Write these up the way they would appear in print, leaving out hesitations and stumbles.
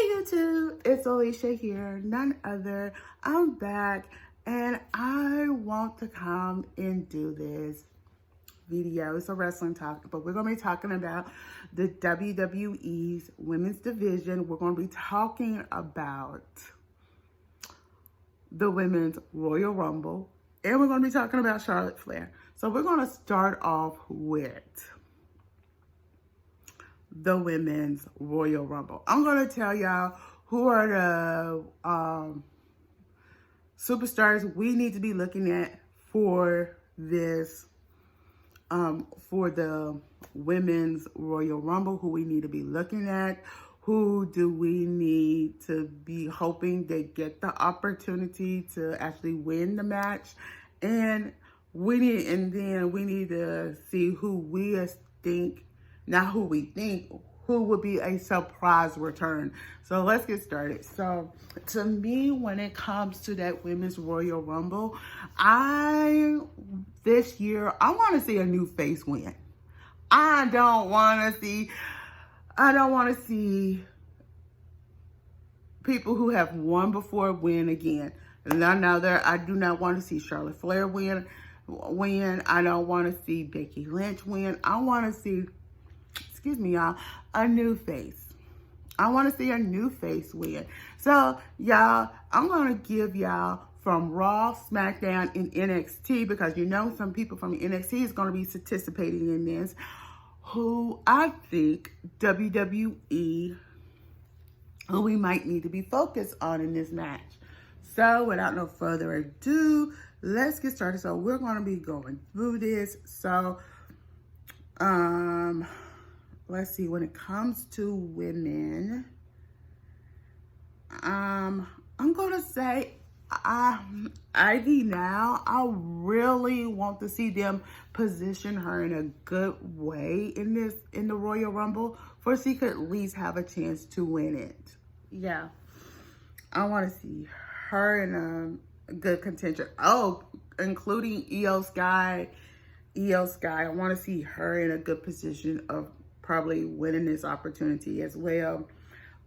YouTube, it's Alicia here, none other. I'm back and I want to come and do this video. It's a wrestling talk, but we're going to be talking about the WWE's women's division. We're going to be talking about the women's Royal Rumble, and we're going to be talking about Charlotte Flair. So we're going to start off with the women's Royal Rumble. I'm going to tell y'all who are the superstars we need to be looking at for this, for the women's Royal Rumble, who we need to be looking at, who do we need to be hoping they get the opportunity to actually win the match, and then we need to see who we think, not who we think, who would be a surprise return. So let's get started. So to me, when it comes to that women's Royal Rumble, this year, I want to see a new face win. I don't want to see people who have won before win again. None other. I do not want to see Charlotte Flair win. I don't want to see Becky Lynch win. I want to see, excuse me, y'all, a new face. I want to see a new face win. So, y'all, I'm going to give y'all from Raw, SmackDown, and NXT, because you know some people from NXT is going to be participating in this, who I think WWE, who we might need to be focused on in this match. So, without no further ado, let's get started. So, we're going to be going through this. So, let's see, when it comes to women, I'm going to say Ivy now. I really want to see them position her in a good way in the Royal Rumble, for she could at least have a chance to win it. Yeah. I want to see her in a good contention. Oh, including IYO SkY. IYO SkY. I want to see her in a good position of probably winning this opportunity as well.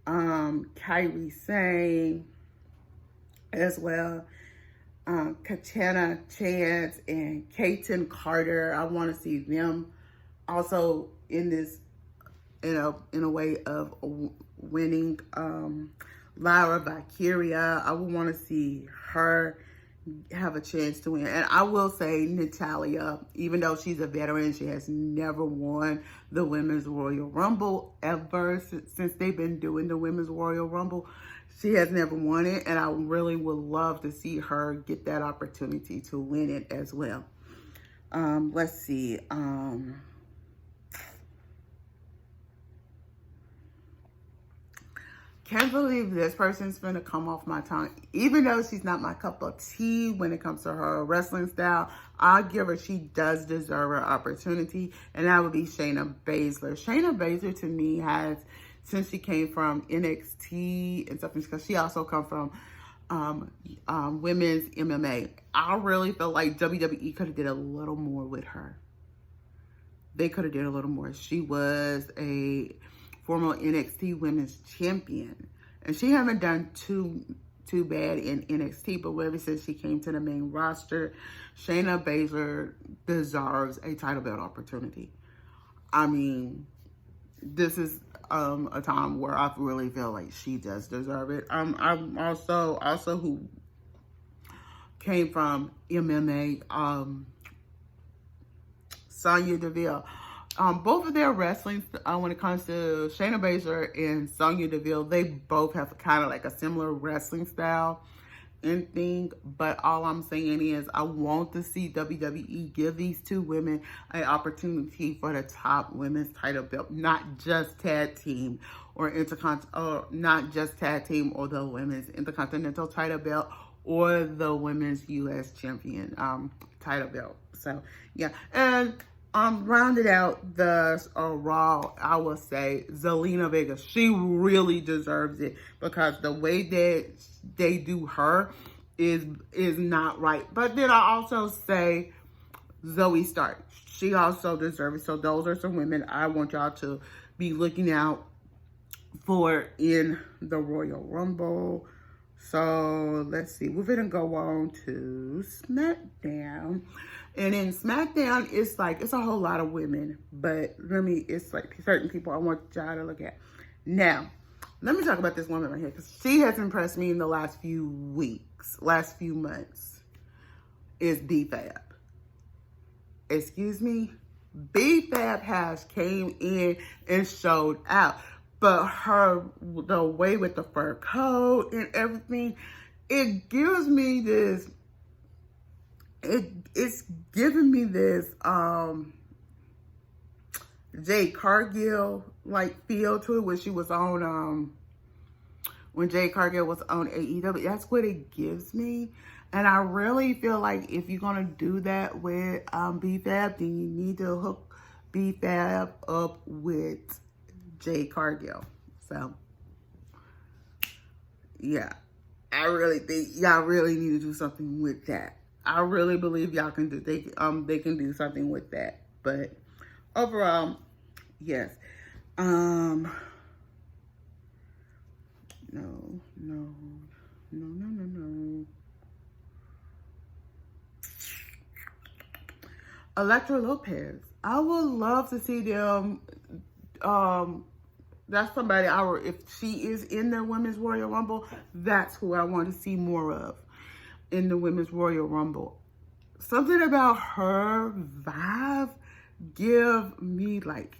Kairi Sane as well. Katana Chance and Kaiten Carter. I want to see them also in this, in a way of winning. Lyra Valkyria, I would want to see her have a chance to win. And I will say Natalya, even though she's a veteran, she has never won the Women's Royal Rumble ever since they've been doing the Women's Royal Rumble. She has never won it, and I really would love to see her get that opportunity to win it as well. Let's see. Can't believe this person's gonna come off my tongue. Even though she's not my cup of tea when it comes to her wrestling style, I'll give her, she does deserve her opportunity, and that would be Shayna Baszler. Shayna Baszler, to me, has, since she came from NXT and stuff, because she also come from women's MMA, I really feel like WWE could have did a little more with her. They could have did a little more. She was a former NXT Women's Champion, and she haven't done too bad in NXT, but ever since she came to the main roster, Shayna Baszler deserves a title belt opportunity. I mean, this is a time where I really feel like she does deserve it. I'm also who came from MMA, Sonya Deville. Both of their wrestling, when it comes to Shayna Baszler and Sonya Deville, they both have kind of like a similar wrestling style and thing. But all I'm saying is I want to see WWE give these two women an opportunity for the top women's title belt, not just tag team or not just tag team or the women's intercontinental title belt or the women's U.S. champion title belt. So yeah, and rounded out the Raw, I will say Zelina Vega. She really deserves it, because the way that they do her is not right. But then I also say Zoe Stark. She also deserves it. So those are some women I want y'all to be looking out for in the Royal Rumble. So let's see, we're gonna go on to SmackDown. And in SmackDown, it's like, it's a whole lot of women, but it's like certain people I want y'all to look at. Now, let me talk about this woman right here, because she has impressed me in the last few weeks, last few months, is B-Fab. Excuse me? B-Fab has came in and showed out. But the way with the fur coat and everything, it gives me this, it's giving me this Jade Cargill like feel to it when she was on when Jade Cargill was on AEW. That's what it gives me. And I really feel like if you're gonna do that with B-Fab, then you need to hook B-Fab up with Jade Cargill. So yeah, I really think y'all really need to do something with that. I really believe y'all can do, they can do something with that. But overall, yes. No. Electra Lopez. I would love to see them. That's somebody if she is in the Women's Royal Rumble, that's who I want to see more of in the Women's Royal Rumble. Something about her vibe give me like,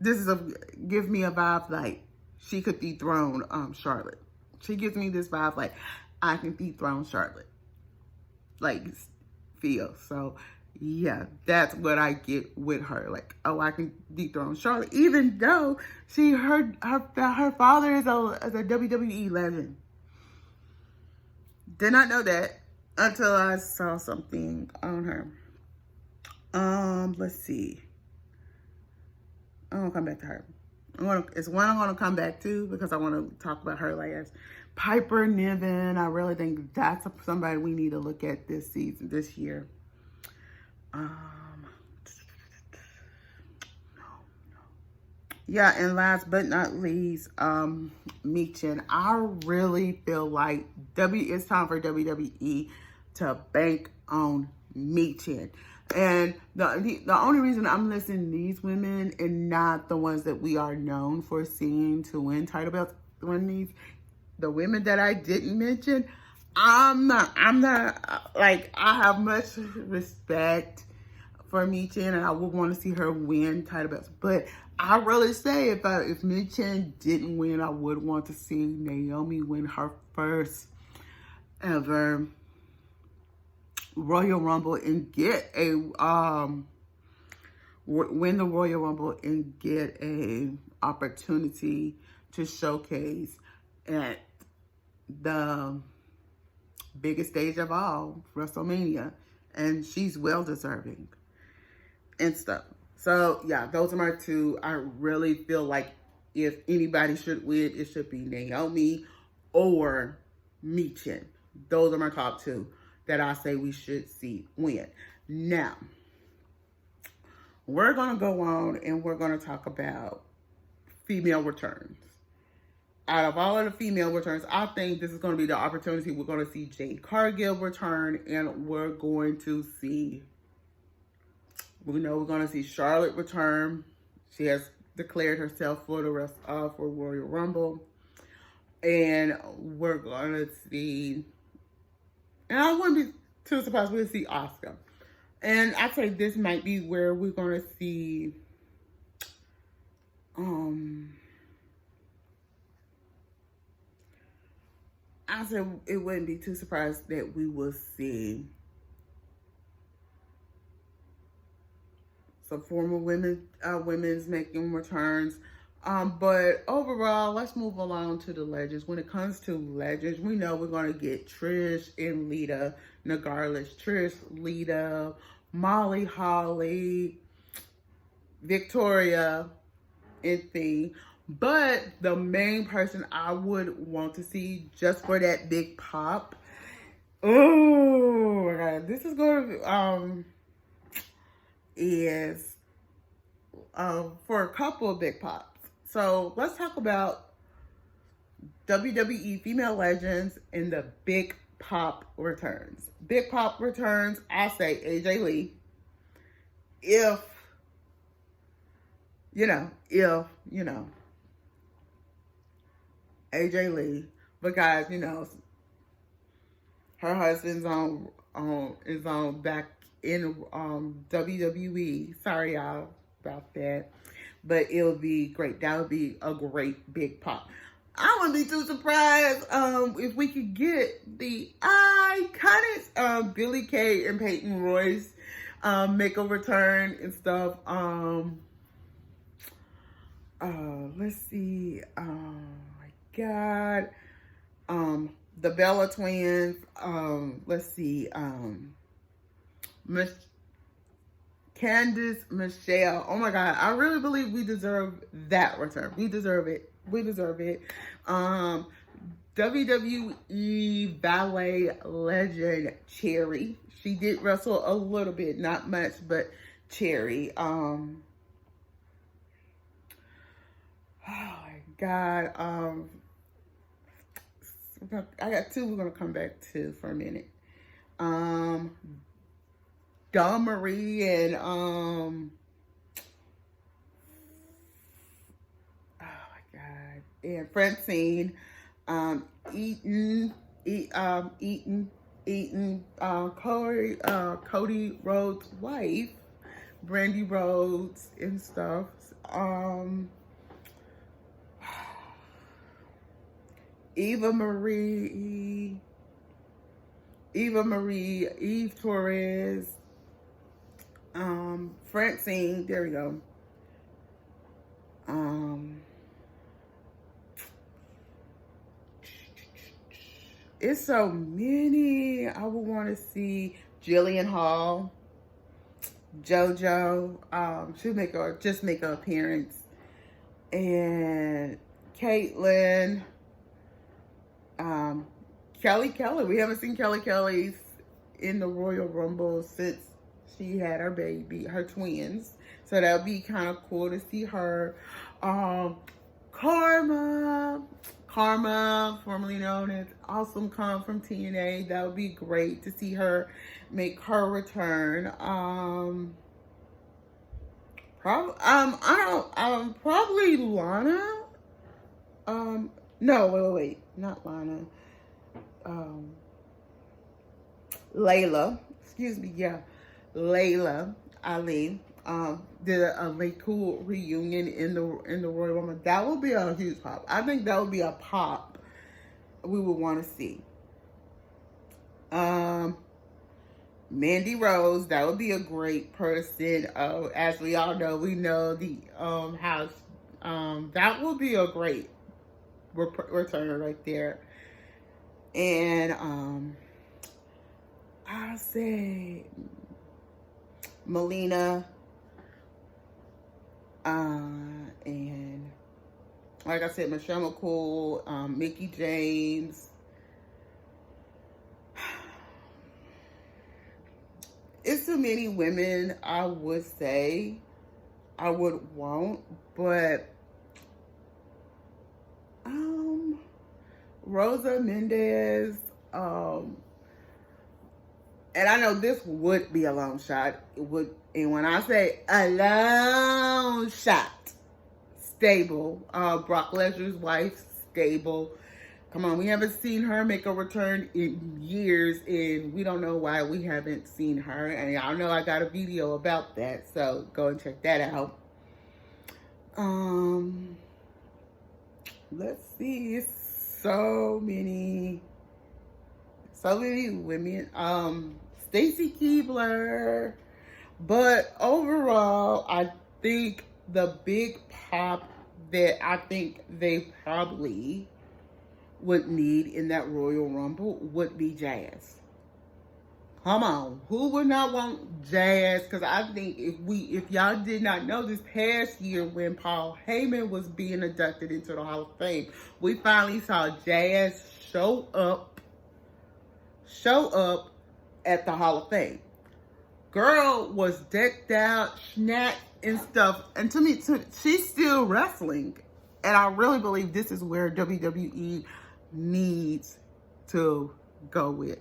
give me a vibe like she could dethrone Charlotte. She gives me this vibe like I can dethrone Charlotte. Like feel. So yeah, that's what I get with her. Like, oh, I can dethrone Charlotte, even though her father is a WWE legend. Did not know that until I saw something on her. Let's see. I'm gonna come back to her. It's one I'm gonna come back to because I want to talk about her last. Piper Niven. I really think that's somebody we need to look at this year. Yeah, and last but not least, Michin. I really feel like it's time for WWE to bank on Michin. And the only reason I'm listing these women and not the ones that we are known for seeing to win title belts, the women that I didn't mention, I'm not like, I have much respect for Michin and I would want to see her win title belts. But I really say if Michin didn't win, I would want to see Naomi win her first ever Royal Rumble and get a win the Royal Rumble and get a opportunity to showcase at the biggest stage of all, WrestleMania, and she's well deserving and stuff. So yeah, those are my two. I really feel like if anybody should win, it should be Naomi or Michin. Those are my top two that I say we should see win. Now, we're going to go on and we're going to talk about female returns. Out of all of the female returns, I think this is going to be the opportunity. We're going to see Jade Cargill return, and we're going to see, we know we're going to see Charlotte return. She has declared herself for the rest of for Royal Rumble. And we're going to see, and I wouldn't be too surprised we'll see Asuka. And I think this might be where we're going to see, I said it wouldn't be too surprised that we will see some former women's making returns. But overall, let's move along to the legends. When it comes to legends, we know we're going to get Trish and Lita, regardless. Trish, Lita, Molly, Holly, Victoria, and Thing. But the main person I would want to see just for that big pop, oh my God, this is going to be, is for a couple of big pops. So let's talk about WWE female legends and the big pop returns. Big pop returns, I'll say AJ Lee. If AJ Lee, because her husband's is on back in WWE. Sorry y'all about that, but it'll be great. That would be a great big pop. I wouldn't be too surprised if we could get the iconic Billie Kay and Peyton Royce make a return and stuff. Let's see. Oh my God. The Bella twins. Let's see. Candice Michelle. Oh my God. I really believe we deserve that return. We deserve it. We deserve it. WWE ballet legend Cherry. She did wrestle a little bit, not much, but Cherry. Oh my God. I got two we're gonna come back to for a minute. Dawn Marie and oh my God, and Francine, Cody Rhodes' wife, Brandy Rhodes and stuff. Eve Torres, Francine, there we go. It's so many. I would want to see Jillian Hall, JoJo. She'll just make an appearance, and Caitlyn. Kelly. We haven't seen Kelly's in the Royal Rumble since she had her baby, her twins. So that would be kind of cool to see her. Karma, formerly known as Awesome Kong from TNA. That would be great to see her make her return. Probably Lana. No, wait, not Lana. Layla, excuse me, yeah, Layla Ali did a really cool reunion in the Royal Rumble. That would be a huge pop. I think that would be a pop we would want to see. Mandy Rose, that would be a great person. As we all know, we know the house. That would be a great returner right there. And I'll say Melina, and like I said, Michelle McCool, Mickie James. It's so many women I would say I would want, but Rosa Mendez, and I know this would be a long shot. It would, and when I say a long shot, stable. Brock Lesnar's wife, stable. Come on, we haven't seen her make a return in years, and we don't know why we haven't seen her. And y'all know I got a video about that, so go and check that out. Let's see. So many women. Stacy Keibler. But overall, I think the big pop that I think they probably would need in that Royal Rumble would be Jazz. Come on, who would not want Jazz? Because I think if y'all did not know, this past year when Paul Heyman was being inducted into the Hall of Fame, we finally saw Jazz show up at the Hall of Fame. Girl was decked out, snapped and stuff, and to me, she's still wrestling. And I really believe this is where WWE needs to go with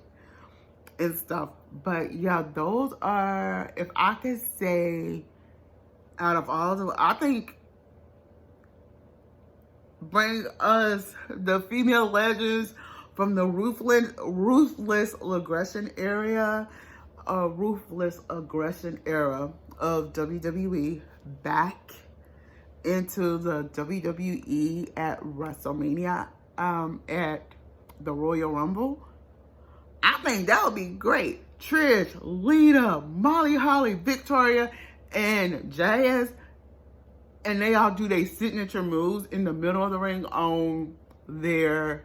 and stuff. But yeah, those are, if I could say, out of all the, I think bring us the female legends from the ruthless aggression era of WWE back into the WWE at WrestleMania, at the Royal Rumble. I think that would be great. Trish, Lita, Molly Holly, Victoria, and Jazz, and they all do their signature moves in the middle of the ring on the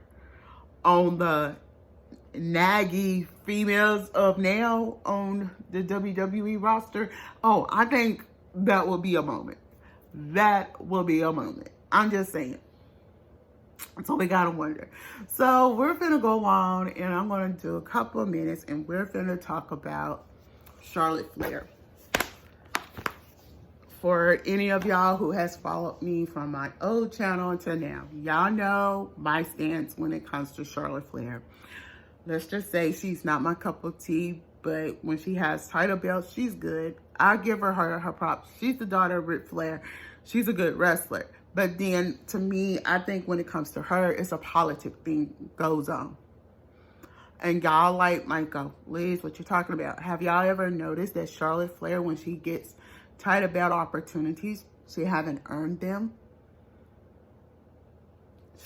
naggy females of now on the WWE roster. Oh, I think that will be a moment. That will be a moment. I'm just saying. So we gotta wonder. So we're gonna go on, and I'm gonna do a couple of minutes, and we're gonna talk about Charlotte Flair. For any of y'all who has followed me from my old channel until now, y'all know my stance when it comes to Charlotte Flair. Let's just say she's not my cup of tea, but when she has title belts, she's good. I give her props. She's the daughter of Ric Flair. She's a good wrestler. But then, to me, I think when it comes to her, it's a politic thing goes on. And y'all might go, Liz, what you talking about? Have y'all ever noticed that Charlotte Flair, when she gets title belt opportunities, she haven't earned them?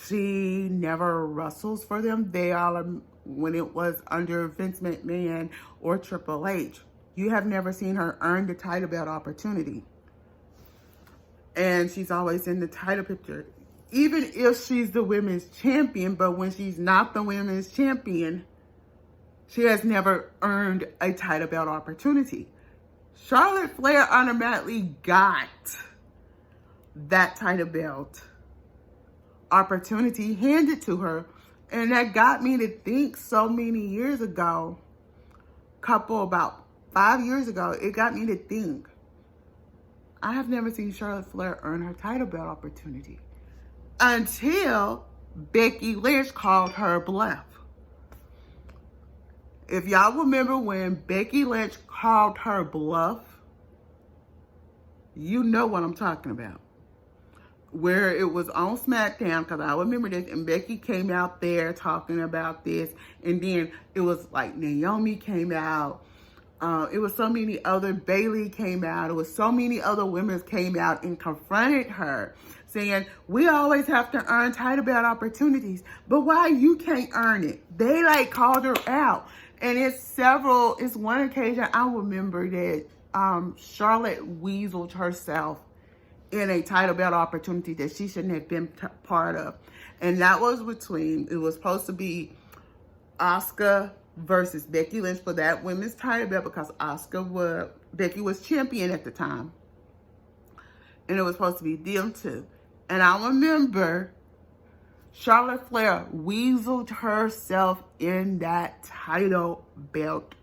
She never wrestles for them. They all are, when it was under Vince McMahon or Triple H, you have never seen her earn the title belt opportunity. And she's always in the title picture. Even if she's the women's champion, but when she's not the women's champion, she has never earned a title belt opportunity. Charlotte Flair automatically got that title belt opportunity handed to her. And that got me to think so many years ago, about 5 years ago, it got me to think, I have never seen Charlotte Flair earn her title belt opportunity until Becky Lynch called her bluff. If y'all remember when Becky Lynch called her bluff, you know what I'm talking about. Where it was on SmackDown, because I remember this, and Becky came out there talking about this, and then it was like Naomi came out. It was so many other, Bailey came out. It was so many other women came out and confronted her, saying, we always have to earn title belt opportunities, but why you can't earn it? They called her out. And it's one occasion I remember that Charlotte weaseled herself in a title belt opportunity that she shouldn't have been part of. And that was it was supposed to be Asuka versus Becky Lynch for that women's title belt, because Becky was champion at the time. And it was supposed to be them two. And I remember Charlotte Flair weaseled herself in that title belt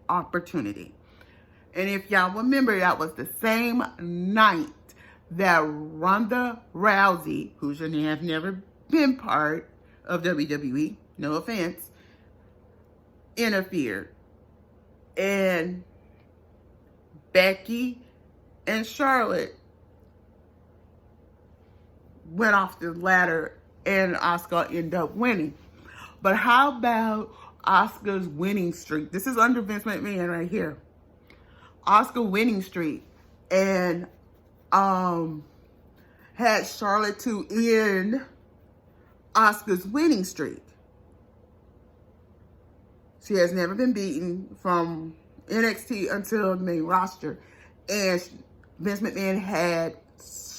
opportunity. And if y'all remember, that was the same night that Ronda Rousey, who should have never been part of WWE, no offense, interfered. And Becky and Charlotte went off the ladder, and Asuka ended up winning. But how about Asuka's winning streak? This is under Vince McMahon right here. Asuka winning streak, and had Charlotte to end Asuka's winning streak. She has never been beaten from NXT until the main roster, and Vince McMahon had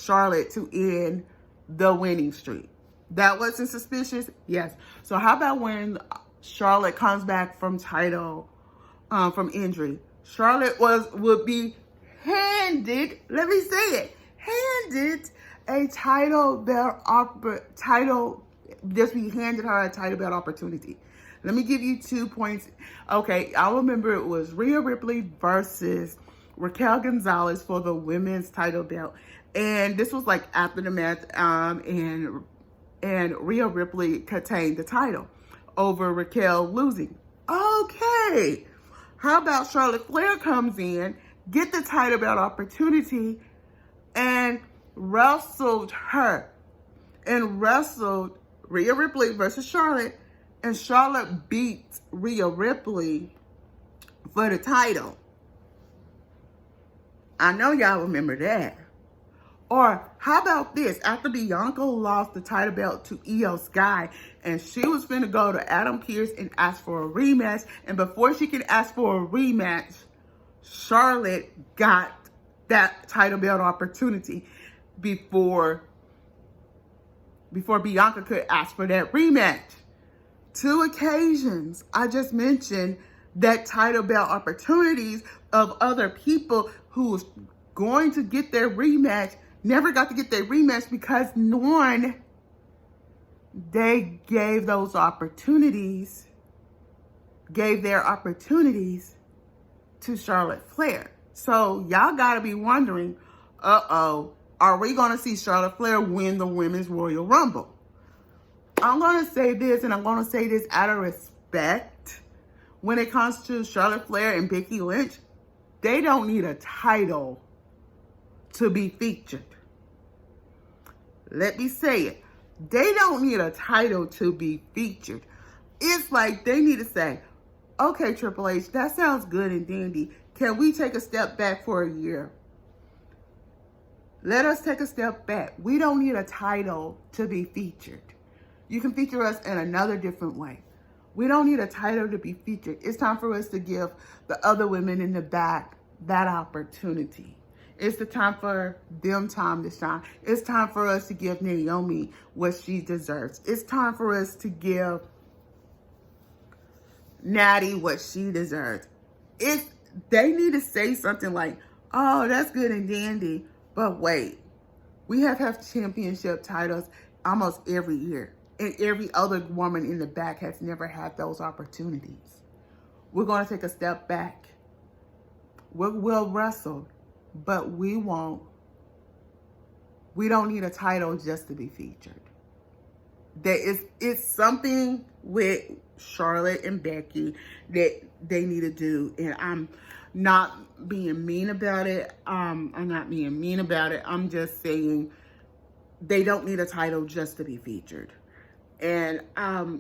Charlotte to end the winning streak. That wasn't suspicious? Yes. So how about when Charlotte comes back from injury? Charlotte would be handed, let me say it, handed a title belt just be handed her a title belt opportunity. Let me give you 2 points. Okay, I remember it was Rhea Ripley versus Raquel Gonzalez for the women's title belt. And this was like after the match, and Rhea Ripley contained the title over Raquel losing. Okay, how about Charlotte Flair comes in, get the title belt opportunity, and wrestled her, and wrestled Rhea Ripley versus Charlotte, and Charlotte beat Rhea Ripley for the title. I know y'all remember that. Or how about this? After Bianca lost the title belt to IYO SkY, and she was finna go to Adam Pearce and ask for a rematch, and before she could ask for a rematch, Charlotte got that title belt opportunity before Bianca could ask for that rematch. 2 occasions I just mentioned that title belt opportunities of other people who was going to get their rematch, never got to get their rematch because one, they gave their opportunities to Charlotte Flair. So y'all gotta be wondering, are we gonna see Charlotte Flair win the Women's Royal Rumble? I'm gonna say this, and I'm gonna say this out of respect. When it comes to Charlotte Flair and Becky Lynch, they don't need a title to be featured. Let me say it. They don't need a title to be featured. It's like they need to say, okay, Triple H, that sounds good and dandy. Can we take a step back for a year? Let us take a step back. We don't need a title to be featured. You can feature us in another different way. We don't need a title to be featured. It's time for us to give the other women in the back that opportunity. It's the time for them time to shine. It's time for us to give Naomi what she deserves. It's time for us to give Natty what she deserves. They need to say something like, oh, that's good and dandy, but wait, we have championship titles almost every year, and every other woman in the back has never had those opportunities. We're going to take a step back. We'll wrestle, but we won't. We don't need a title just to be featured. It's something with Charlotte and Becky that they need to do, and I'm not being mean about it. I'm not being mean about it. I'm just saying they don't need a title just to be featured. And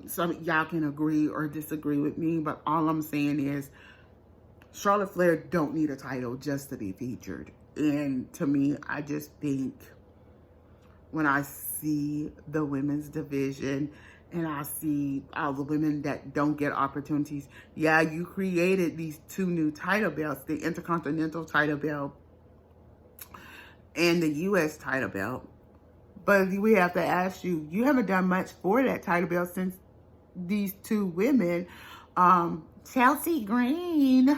some y'all can agree or disagree with me, but all I'm saying is Charlotte Flair don't need a title just to be featured. And to me, I just think when I see the women's division and I see all the women that don't get opportunities, yeah, you created these 2 new title belts, the Intercontinental title belt and the U.S. title belt. But we have to ask you, you haven't done much for that title belt since these 2 women. Chelsea Green.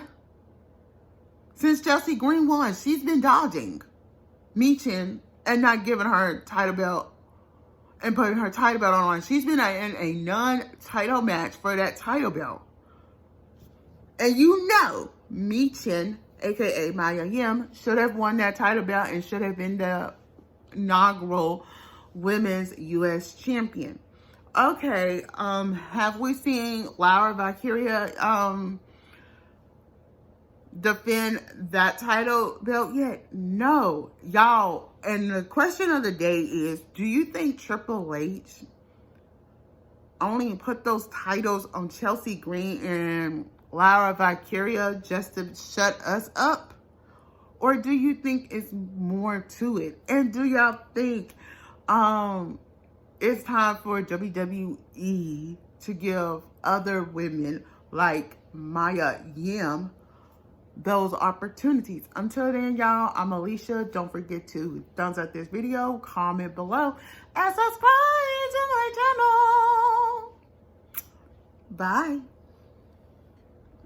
Since Chelsea Green won, she's been dodging Michin and not giving her title belt and putting her title belt on. She's been in a non-title match for that title belt. And you know, Michin, aka Mia Yim, should have won that title belt and should have been the inaugural women's U.S. champion. Okay, have we seen Laura Valkyria defend that title belt yet? No, y'all. And the question of the day is, do you think Triple H only put those titles on Chelsea Green and Laura Valkyria just to shut us up? Or do you think it's more to it? And do y'all think it's time for WWE to give other women like Mia Yim those opportunities? Until then, y'all, I'm Alicia. Don't forget to thumbs up this video, comment below, and subscribe to my channel. Bye.